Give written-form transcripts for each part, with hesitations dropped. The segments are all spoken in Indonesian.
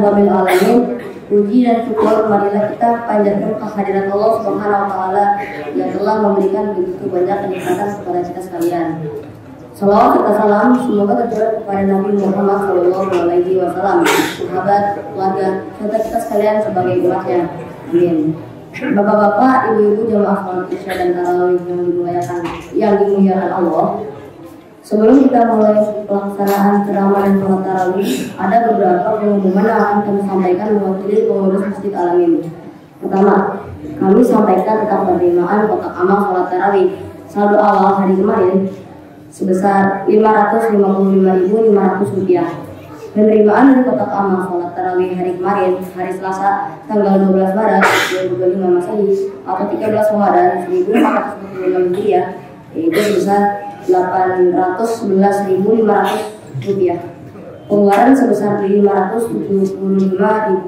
rabbil alamin. Puji dan syukur marilah kita panjatkan kehadiran Allah Subhanahu wa taala yang telah memberikan begitu banyak kenikmatan kepada kita sekalian. Salawat serta salam semoga tercurah kepada Nabi Muhammad SAW, sahabat, keluarga, serta kita sekalian sebagai umatnya. Amin. Bapak-bapak, ibu-ibu jamaah sholat isya dan tarawih yang dimuliakan Allah. Sebelum kita mulai pelaksanaan ceramah dan sholat tarawih, ada beberapa pengumuman yang akan kami sampaikan mewakili pengurus Masjid Al-Amin. Pertama, kami sampaikan tentang penerimaan kotak amal sholat tarawih saldo awal hari kemarin sebesar Rp555.500. Penerimaan dari kotak amal sholat tarawih hari kemarin, hari Selasa, tanggal 12 Maret 2025 Masehi atau 13 Ramadan 1445 Hijriah, yaitu sebesar Rp811.500. Pengeluaran sebesar Rp575.000.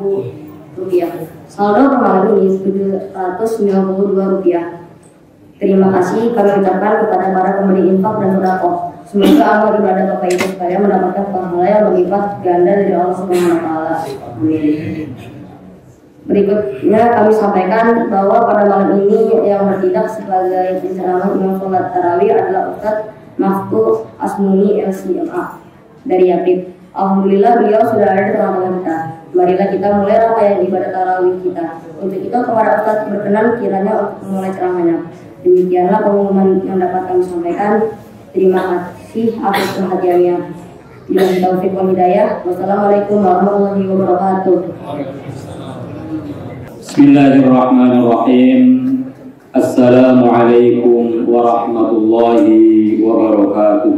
Saldo per malam ini Rp792. Terima kasih kami ucapkan kepada para pemberi infak dan sedekah. Semoga amal ibadah Bapak Ibu sekalian mendapatkan pahala yang berlipat ganda dari Allah Subhanahu wa taala. Amin. Berikutnya kami sampaikan bahwa pada malam ini yang bertindak sebagai penceramah imam sholat tarawih adalah Ustadz Maftu Asmuni LCMA dari Yapip. Alhamdulillah beliau sudah ada di tengah-tengah kita. Marilah kita mulai rangkaian ibadah tarawih kita. Untuk itu kepada Ustadz berkenan kiranya untuk memulai ceramahnya. Demikianlah pengumuman yang dapat kami sampaikan. Terima kasih atas perhatiannya. Billahi taufiq wal hidayah. Wassalamualaikum warahmatullahi wabarakatuh. Bismillahirrahmanirrahim. Assalamualaikum warahmatullahi wabarakatuh.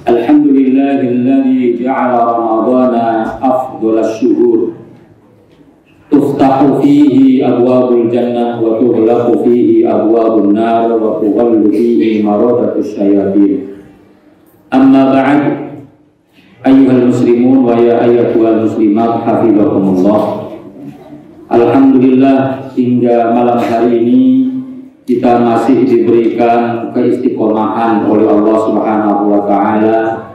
Alhamdulillahilladzi ja'ala ramadhana afdhalasy syuhur. Tuftahu fihi abwabul jannah wa tughlaqu fihi abwabun nar wa tughallu fihi maradatus syayatin. Amma ba'd, ayyuhal muslimun wa ya ayyatuhal muslimat hafizakumullah. Alhamdulillah hingga malam hari ini kita masih diberikan keistiqomahan oleh Allah Subhanahu wa taala,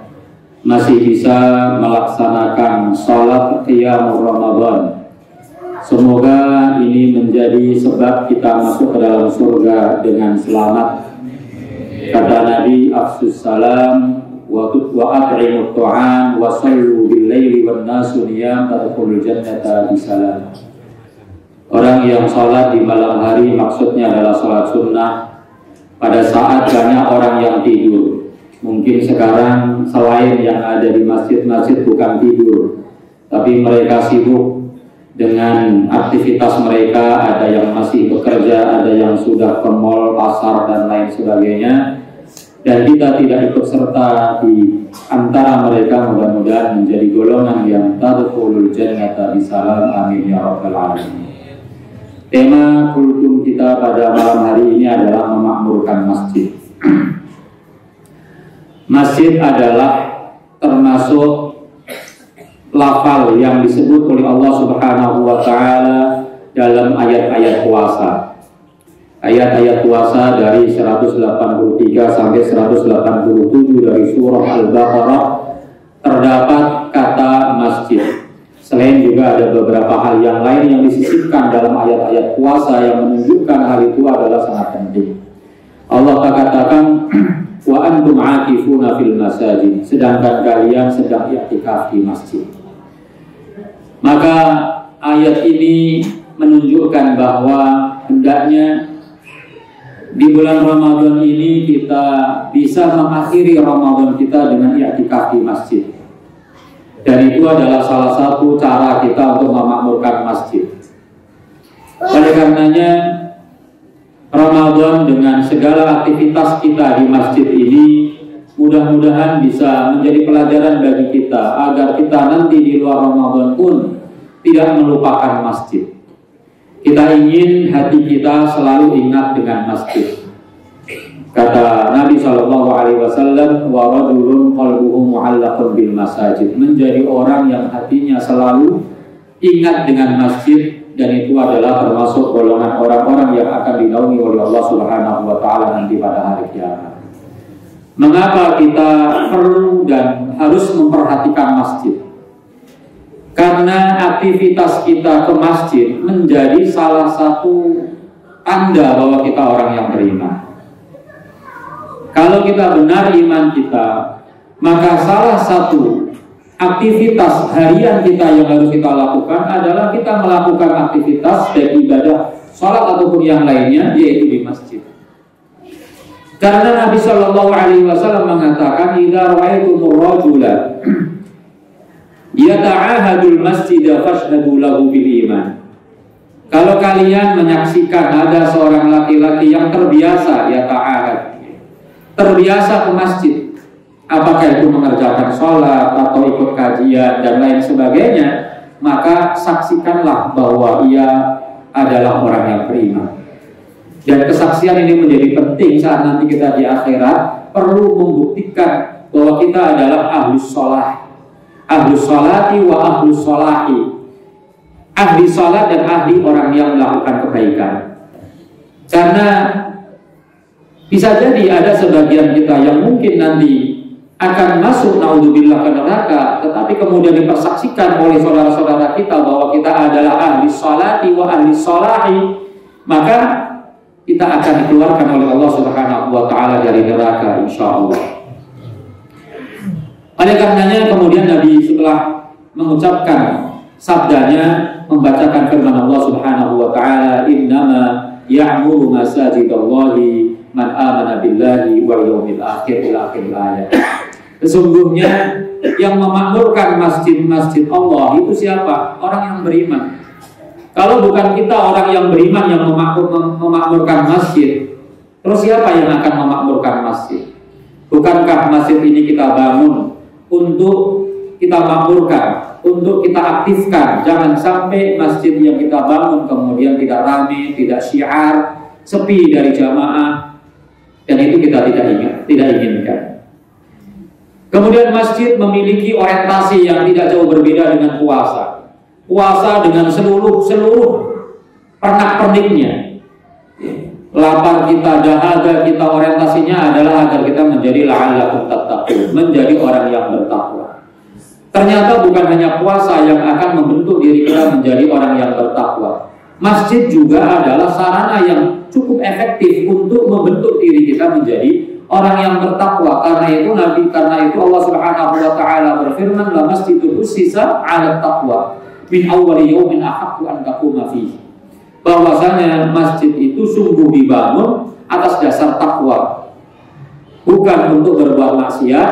masih bisa melaksanakan salat qiyamul Ramadan. Semoga ini menjadi sebab kita masuk ke dalam surga dengan selamat. Kata Nabi afsus salam wa at'imut ta'am wa sallu bil laili wan nasu niyam tadkhulul jannata bisalam. Orang yang sholat di malam hari maksudnya adalah sholat sunnah pada saat banyak orang yang tidur. Mungkin sekarang selain yang ada di masjid-masjid bukan tidur, tapi mereka sibuk dengan aktivitas mereka, ada yang masih bekerja, ada yang sudah ke mal, pasar, dan lain sebagainya. Dan kita tidak ikut serta di antara mereka, mudah-mudahan menjadi golongan yang tadkhulul jannata bisalam, amin ya rabbal alamin. Tema kultum kita pada malam hari ini adalah memakmurkan masjid. Masjid adalah termasuk lafal yang disebut oleh Allah Subhanahu wa taala dalam ayat-ayat puasa. Ayat-ayat puasa dari 183 sampai 187 dari surah Al-Baqarah terdapat kata masjid. Selain juga ada beberapa hal yang lain yang disisipkan dalam ayat-ayat puasa yang menunjukkan hal itu adalah sangat penting. Allah katakan wa antum aakifuna fil masajid, sedangkan kalian sedang i'tikaf di masjid. Maka ayat ini menunjukkan bahwa hendaknya di bulan Ramadan ini kita bisa mengakhiri Ramadan kita dengan i'tikaf di masjid. Dan itu adalah salah satu cara kita untuk memakmurkan masjid. Oleh karenanya Ramadan dengan segala aktivitas kita di masjid ini mudah-mudahan bisa menjadi pelajaran bagi kita agar kita nanti di luar Ramadan pun tidak melupakan masjid. Kita ingin hati kita selalu ingat dengan masjid. Kata Nabi SAW, wa rajulun qalbuhu mu'allaqun bil masajid, menjadi orang yang hatinya selalu ingat dengan masjid, dan itu adalah termasuk golongan orang-orang yang akan dinaungi oleh Allah Subhanahu wa taala nanti pada hari kiamat. Mengapa kita perlu dan harus memperhatikan masjid. Karena aktivitas kita ke masjid menjadi salah satu tanda bahwa kita orang yang beriman. Kalau kita benar iman kita, maka salah satu aktivitas harian kita yang harus kita lakukan adalah kita melakukan aktivitas baik ibadah, sholat ataupun yang lainnya, yaitu di masjid. Karena Nabi Shallallahu Alaihi Wasallam mengatakan, "Idza ra'aitumur rajula yata'ahadul masjida fashhadu lahu bil iman." Kalau kalian menyaksikan ada seorang laki-laki yang terbiasa yata'ahad, terbiasa ke masjid, apakah itu mengerjakan sholat atau ikut kajian dan lain sebagainya, maka saksikanlah bahwa ia adalah orang yang beriman. Dan kesaksian ini menjadi penting saat nanti kita di akhirat perlu membuktikan bahwa kita adalah ahlus sholah, ahlus sholati wa ahlus sholahi, ahli sholat dan ahli orang yang melakukan kebaikan. Karena bisa jadi ada sebagian kita yang mungkin nanti akan masuk naudzubillah ke neraka, tetapi kemudian dipersaksikan oleh saudara-saudara kita bahwa kita adalah ahli sholati wa ahli sholahi, maka kita akan dikeluarkan oleh Allah Subhanahu wa Ta'ala dari neraka, insya Allah. Oleh karenanya kemudian Nabi setelah mengucapkan sabdanya, membacakan firman Allah Subhanahu wa Ta'ala, "Innama ya'muru masajidallahi man amana billahi wal yawmil akhir", ila akhir ayat. Sesungguhnya yang memakmurkan masjid-masjid Allah itu siapa? Orang yang beriman. Kalau bukan kita orang yang beriman yang memakmurkan masjid, terus siapa yang akan memakmurkan masjid? Bukankah masjid ini kita bangun untuk kita makmurkan, untuk kita aktifkan? Jangan sampai masjid yang kita bangun kemudian tidak ramai, tidak syiar, sepi dari jamaah, dan itu kita tidak inginkan. Kemudian masjid memiliki orientasi yang tidak jauh berbeda dengan puasa. Puasa dengan seluruh pernak-perniknya. Lapar kita, dahaga kita, orientasinya adalah agar kita menjadi la'allakum tattaqun, menjadi orang yang bertakwa. Ternyata bukan hanya puasa yang akan membentuk diri kita menjadi orang yang bertakwa. Masjid juga adalah sarana yang cukup efektif untuk membentuk diri kita menjadi orang yang bertakwa. Karena itu Allah Subhanahu wa Ta'ala berfirman, "La masjidul ussisa 'ala taqwa min awwali yawmin ahaqqu an taquma fihi." Bahwasanya masjid itu sungguh dibangun atas dasar takwa, bukan untuk berbuat maksiat,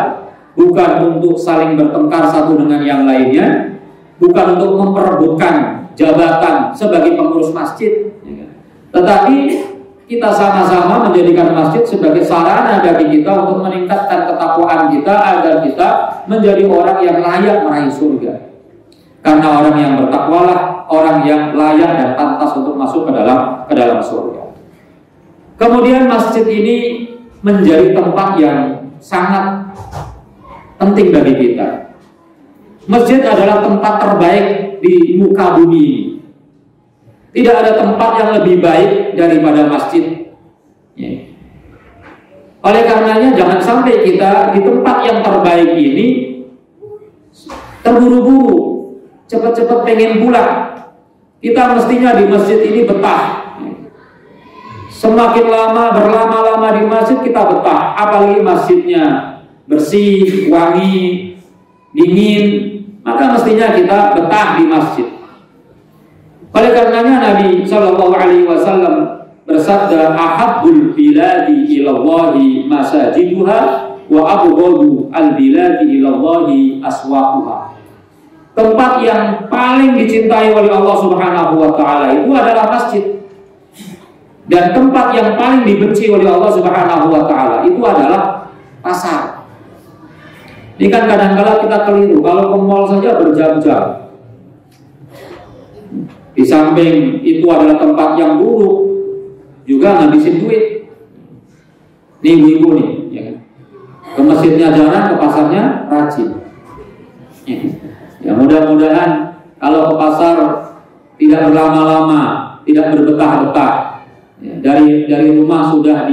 bukan untuk saling bertengkar satu dengan yang lainnya, bukan untuk memperebutkan jabatan sebagai pengurus masjid, tetapi kita sama-sama menjadikan masjid sebagai sarana bagi kita untuk meningkatkan ketakwaan kita agar kita menjadi orang yang layak meraih surga. Karena orang yang bertakwalah orang yang layak dan pantas untuk masuk ke dalam surga. Kemudian masjid ini menjadi tempat yang sangat penting bagi kita. Masjid adalah tempat terbaik di muka bumi ini. Tidak ada tempat yang lebih baik daripada masjid. Oleh karenanya jangan sampai kita di tempat yang terbaik ini terburu-buru, cepat-cepat pengen pulang. Kita mestinya di masjid ini betah. Semakin lama berlama-lama di masjid kita betah, apalagi masjidnya bersih, wangi, dingin, maka mestinya kita betah di masjid. Oleh karenanya Nabi Shallallahu Alaihi Wasallam bersabda, "Ahabbul biladi ilallahi masajiduha wa abghadu al biladi ilallahi aswaquha." Tempat yang paling dicintai oleh Allah Subhanahu wa Ta'ala itu adalah masjid. Dan tempat yang paling dibenci oleh Allah Subhanahu wa Ta'ala itu adalah pasar. Ini kan kadang-kala kita keliru, kalau ke mall saja berjam-jam. Di samping itu adalah tempat yang buruk, juga ngabisin duit. Nih ibu-ibu nih, ya kan? Ke masjidnya jarang, ke pasarnya rajin. Ya mudah-mudahan kalau ke pasar tidak berlama-lama, tidak berbetah-betah. Ya, dari rumah sudah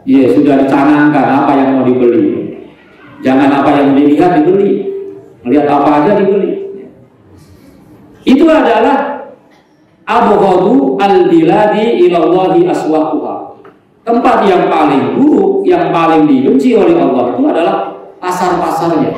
dicanangkan apa yang mau dibeli. Jangan apa yang dilihat dibeli, melihat apa aja dibeli. Itu adalah abghadu al-biladi ilallahi aswaquha. Tempat yang paling buruk, yang paling dibenci oleh Allah itu adalah pasar-pasarnya.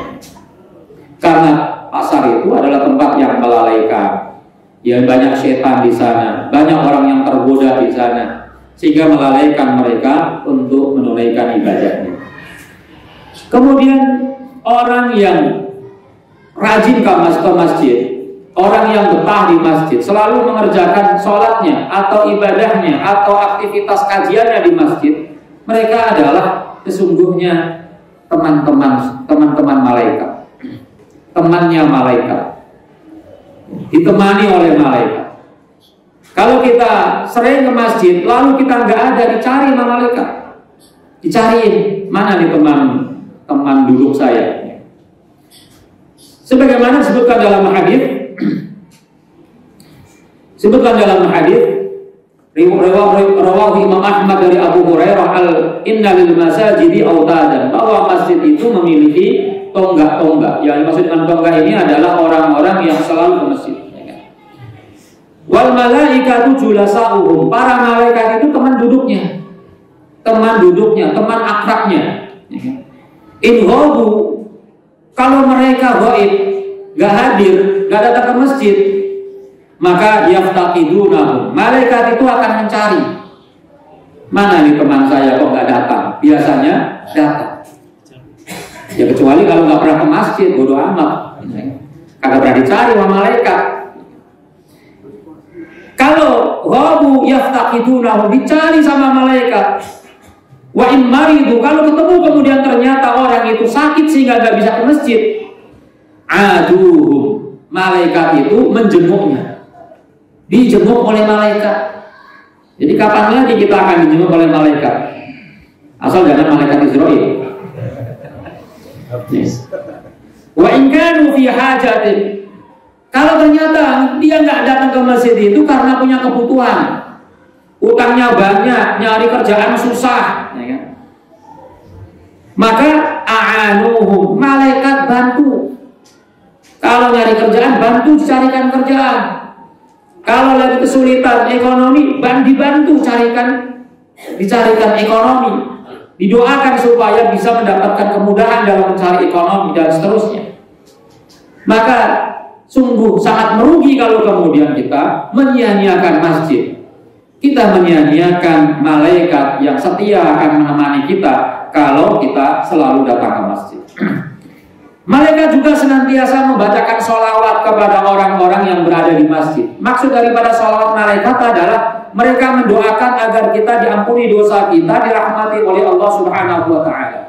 Karena pasar itu adalah tempat yang melalaikan. Ya, banyak setan di sana, banyak orang yang tergoda di sana, sehingga melalaikan mereka untuk menunaikan ibadahnya. Kemudian orang yang rajin ke masjid, orang yang betah di masjid, selalu mengerjakan sholatnya atau ibadahnya atau aktivitas kajiannya di masjid, mereka adalah sesungguhnya teman-teman malaikat, temannya malaikat, ditemani oleh malaikat. Kalau kita sering ke masjid, lalu kita nggak ada, dicari sama malaikat, dicariin mana nih teman duduk saya. Sebagaimana disebutkan dalam hadis, rawahu Imam Ahmad dari Abu Hurairah inna lil masajidi autadan, bahwa masjid itu memiliki tonggak-tonggak. Yang dimaksud dengan tonggak ini adalah orang-orang yang selalu ke masjid. Wal malaikatu julasauhum, para malaikat itu teman duduknya, teman akrabnya. In ghabu, kalau mereka ghaib, gak hadir, gak datang ke masjid, maka yaftaqidunahum, malaikat itu akan mencari, mana nih teman saya kok gak datang? Biasanya datang. Ya kecuali kalau gak pernah ke masjid, bodoh amat, kagak pernah dicari sama malaikat. Kalau ghabu yaftaqidunahum, dicari sama malaikat. Wa in maridu, kalau ketemu kemudian ternyata orang itu sakit sehingga nggak bisa ke masjid, aduhum, malaikat itu menjenguknya, dijenguk oleh malaikat. Jadi kapan lagi kita akan dijenguk oleh malaikat? Asal jangan malaikat Israel. Wa in kanu fi hajatin, kalau ternyata dia nggak datang ke masjid itu karena punya kebutuhan, utangnya banyak, nyari kerjaan susah, ya kan? Maka a'anuhum, malaikat bantu. Kalau nyari kerjaan, bantu dicarikan kerjaan. Kalau lagi kesulitan ekonomi, dibantu dicarikan ekonomi. Didoakan supaya bisa mendapatkan kemudahan dalam mencari ekonomi dan seterusnya. Maka sungguh sangat merugi kalau kemudian kita menyia-nyiakan masjid. Kita menyia-nyiakan malaikat yang setia akan menemani kita kalau kita selalu datang ke masjid. Malaikat juga senantiasa membacakan sholawat kepada orang-orang yang berada di masjid. Maksud daripada sholawat malaikat adalah mereka mendoakan agar kita diampuni dosa kita, dirahmati oleh Allah Subhanahu wa Ta'ala.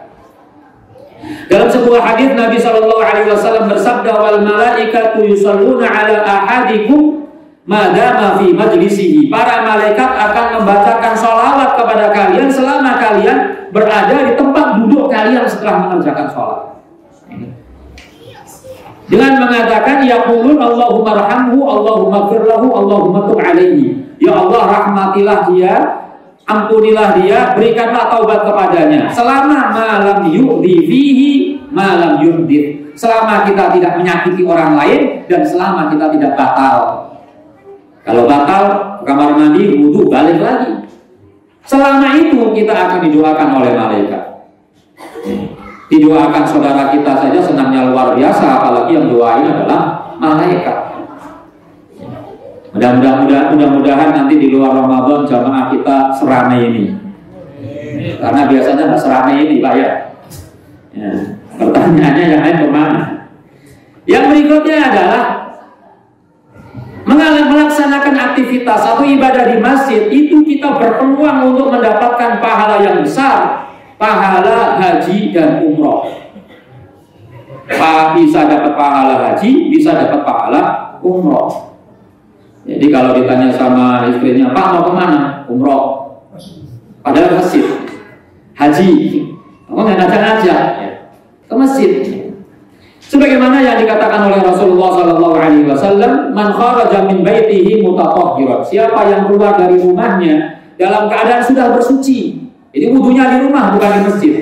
Dalam sebuah hadis Nabi SAW bersabda, wal malaikatu yusalluna ala ahadikum madama fi majlisihi, para malaikat akan membacakan sholawat kepada kalian selama kalian berada di tempat duduk kalian setelah mengerjakan sholat, dengan mengatakan yaqulun Allahumma rahamhu, Allahumma firlahu, Allahumma tub alaihi. Ya Allah, rahmatilah dia, ampunilah dia, berikanlah taubat kepadanya, selama malam yu'di fihi malam yurdid, selama kita tidak menyakiti orang lain dan selama kita tidak batal. Kalau batal ke kamar mandi, wudu, balik lagi. Selama itu kita akan didoakan oleh malaikat. Didoakan saudara kita saja senangnya luar biasa, apalagi yang doain adalah malaikat. Mudah-mudahan nanti di luar Ramadan jamaah kita seramai ini. Karena biasanya nggak seramai ini, Pak ya. Pertanyaannya yang lain kemana? Yang berikutnya adalah melaksanakan aktivitas atau ibadah di masjid itu kita berpeluang untuk mendapatkan pahala yang besar, pahala haji dan umroh. Bisa dapat pahala haji, bisa dapat pahala umroh. Jadi kalau ditanya sama istrinya, Pak mau kemana? Umroh. Padahal masjid, haji, kamu nggak ngajak-ngajak ke masjid. Sebagaimana yang dikatakan oleh Rasulullah SAW, man kharaja min baitihi mutatahhiran, siapa yang keluar dari rumahnya dalam keadaan sudah bersuci. Jadi wudunya di rumah bukan di masjid.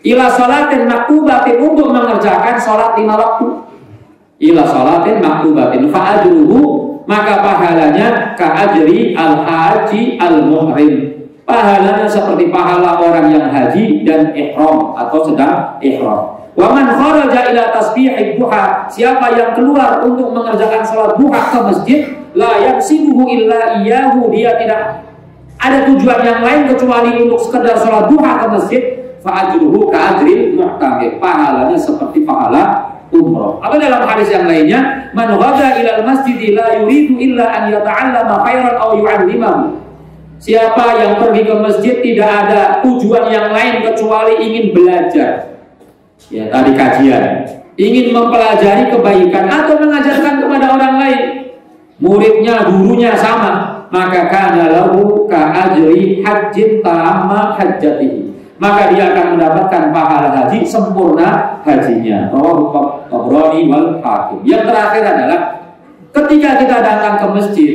ila sholatin maktubatin, untuk mengerjakan sholat 5 waktu. Ila sholatin maktubatin fa ajruhu, maka pahalanya ka ajri al-haji al-muhrim, pahalanya seperti pahala orang yang haji dan ihram atau sedang ihram. Wa man kharaja ila tasbihid duha, siapa yang keluar untuk mengerjakan salat duha ke masjid, la yaqsiduhu illa iyyahu, dia tidak ada tujuan yang lain kecuali untuk sekedar salat duha ke masjid, fa ajruhu ka ajril mu'tamir, pahalanya seperti pahala umroh. Atau dalam hadis yang lainnya, man ghada ila al-masjid la yuridu illa an yata'allama khairan aw yu'allimahu, siapa yang pergi ke masjid tidak ada tujuan yang lain kecuali ingin belajar, ya tadi kajian, ingin mempelajari kebaikan atau mengajarkan kepada orang lain, muridnya, gurunya sama, maka kana lahu ka ajri hajjin tamma hajjatihi, maka dia akan mendapatkan pahala haji sempurna hajinya. Rawahu Tabrani wal Hakim. Yang terakhir adalah ketika kita datang ke masjid,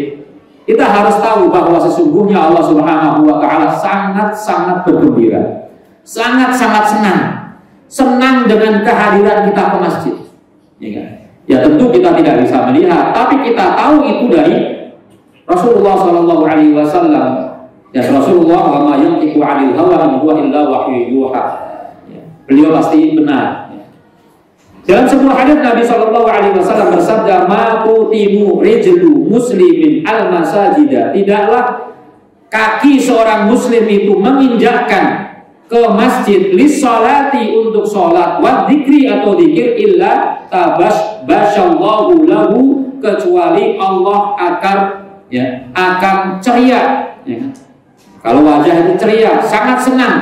kita harus tahu bahwa sesungguhnya Allah Subhanahu wa taala sangat-sangat bergembira, sangat-sangat senang dengan kehadiran kita ke masjid. Ya kan? Ya tentu kita tidak bisa melihat, tapi kita tahu itu dari Rasulullah sallallahu alaihi wasallam. Ya Rasulullah wa ma yantiqu 'anil hawa in huwa illa wahyu yuha. Ya, beliau pasti benar. Ya. Dalam sebuah hadis Nabi sallallahu alaihi wasallam bersabda, "Ma tutimu rijlu muslimin al-masajida." Tidaklah kaki seorang muslim itu menginjakkan ke masjid lis-salati, untuk salat, wa dzikri atau dzikir, illa tabasyallahu lahu, kecuali Allah akan ceria, ya. Kalau wajah itu ceria, sangat senang.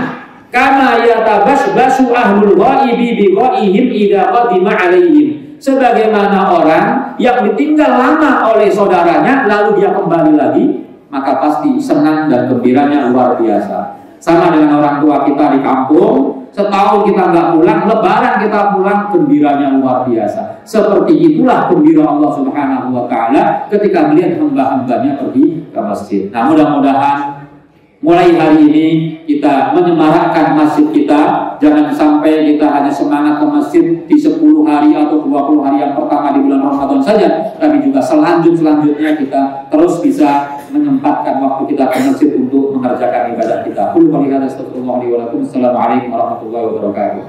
Kama yatabasbasu ahlul ghaibi bi ghaihim idza qadima alaihim, sebagaimana orang yang ditinggal lama oleh saudaranya lalu dia kembali lagi, maka pasti senang dan gembiranya luar biasa. Sama dengan orang tua kita di kampung, setahun kita nggak pulang, lebaran kita pulang, gembiranya luar biasa. Seperti itulah gembira Allah Subhanahu wa taala ketika melihat hamba-hambanya pergi ke masjid. Nah, mudah-mudahan mulai hari ini kita menyemarakkan masjid kita. Jangan sampai kita hanya semangat ke masjid di 10 hari atau 20 hari yang pertama di bulan Ramadan saja, tapi juga selanjutnya kita terus bisa menyempatkan waktu kita ke masjid untuk mengerjakan ibadah kita. Assalamualaikum warahmatullahi wabarakatuh.